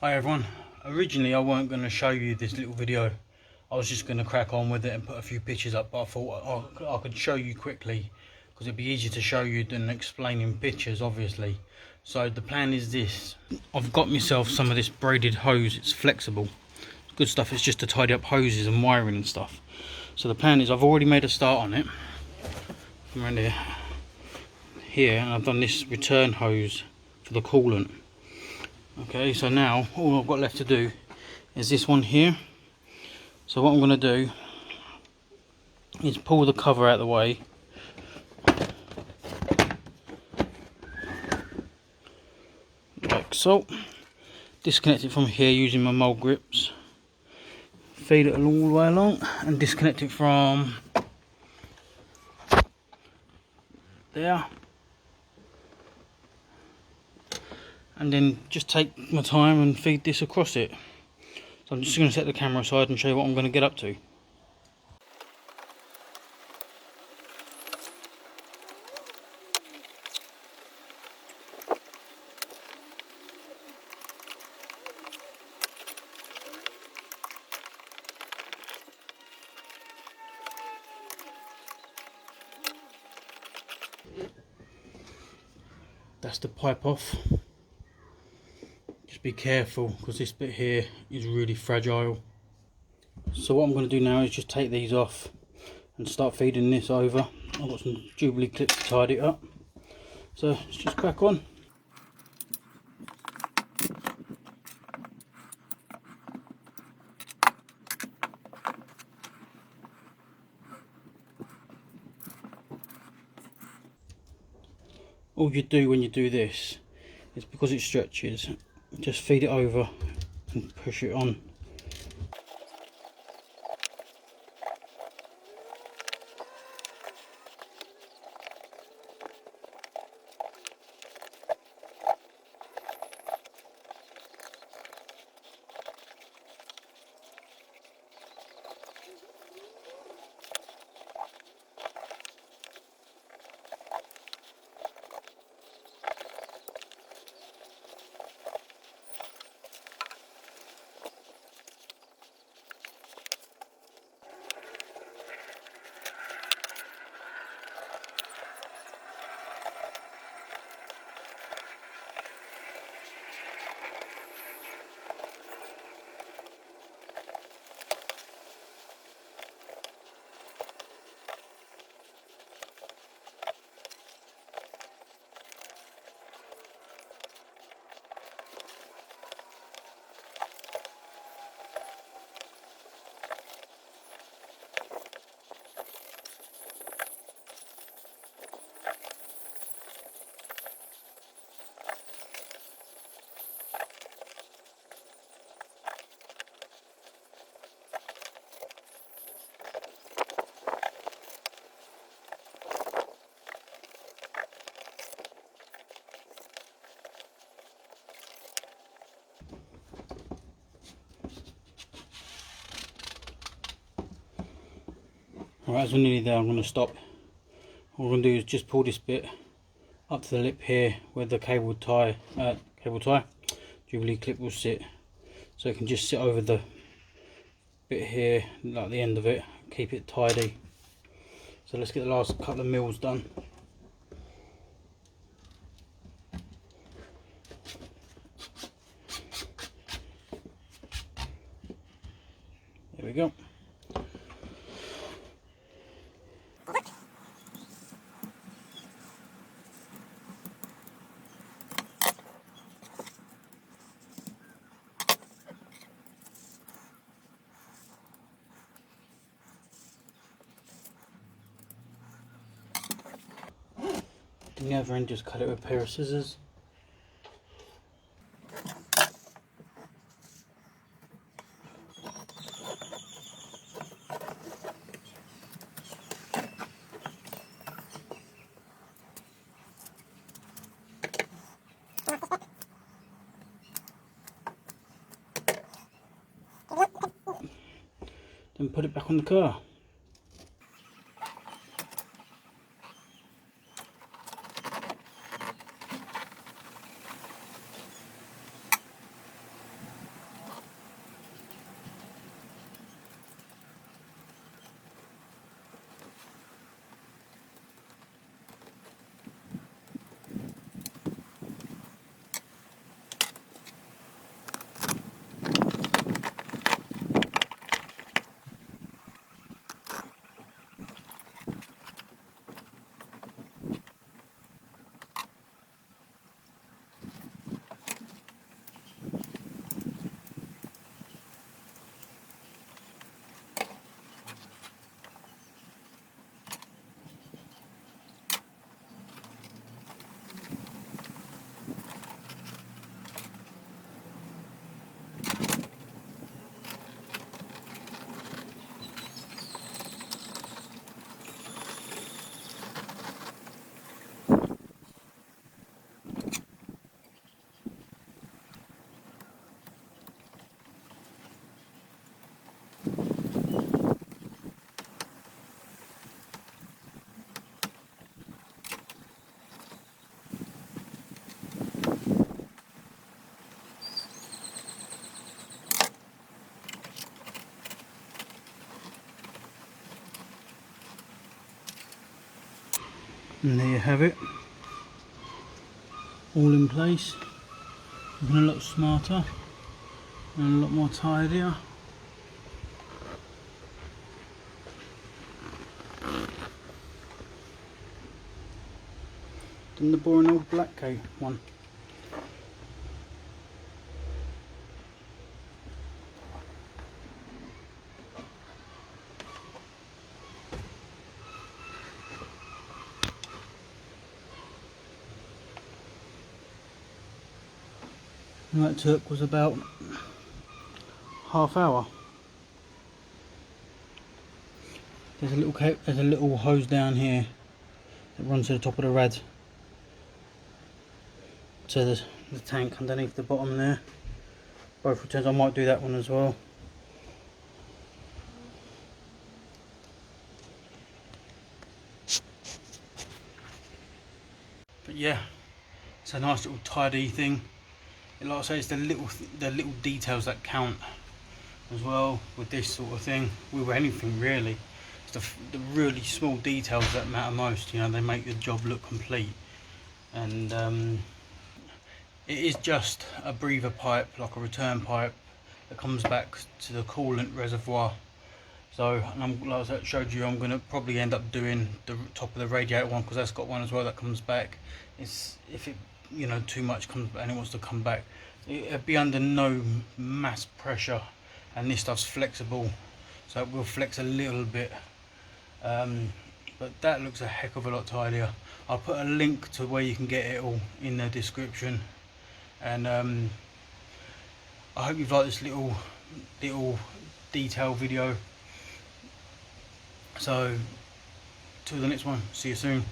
Hi everyone. Originally I weren't going to show you this little video. I was just going to crack on with it and put a few pictures up, but I thought I could show you quickly because it'd be easier to show you than explaining pictures, obviously. So the plan is this. I've got myself some of this braided hose. It's flexible, good stuff. It's just to tidy up hoses and wiring and stuff. So the plan is I've already made a start on it. I'm around here and I've done this return hose for the coolant. Okay, so now all I've got left to do is this one here. So what I'm going to do is pull the cover out of the way, like so. Disconnect it from here using my mold grips, feed it all the way along and disconnect it from there, and then just take my time and feed this across it. So I'm just going to set the camera aside and show you what I'm going to get up to. That's the pipe off. Just be careful because this bit here is really fragile. So what I'm going to do now is just take these off and start feeding this over. I've got some Jubilee clips to tidy it up. So let's just crack on. All you do when you do this is, because it stretches, just feed it over and push it on. Alright, as we're nearly there, I'm going to stop. What we're going to do is just pull this bit up to the lip here where the cable tie Jubilee clip will sit, so it can just sit over the bit here, like the end of it, keep it tidy. So let's get the last couple of mils done. There we go. And the other end, just cut it with a pair of scissors. Then put it back on the car. And there you have it, all in place, looking a lot smarter and a lot more tidier. Than the boring old black coat one. And that took was about half hour. There's a little hose down here that runs to the top of the rad to the tank underneath the bottom there. Both returns. I might do that one as well. But yeah, it's a nice little tidy thing. Like I say, it's the little details that count as well with this sort of thing, with anything really. It's the really small details that matter most, you know, they make the job look complete. And it is just a breather pipe, like a return pipe, that comes back to the coolant reservoir. So, and like I showed you, I'm going to probably end up doing the top of the radiator one, because that's got one as well that comes back. It's, if it, you know, too much comes and it wants to come back, it'll be under no mass pressure, and this stuff's flexible, so it will flex a little bit. But that looks a heck of a lot tidier. I'll put a link to where you can get it all in the description. And I hope you've liked this little detail video. So till the next one, see you soon.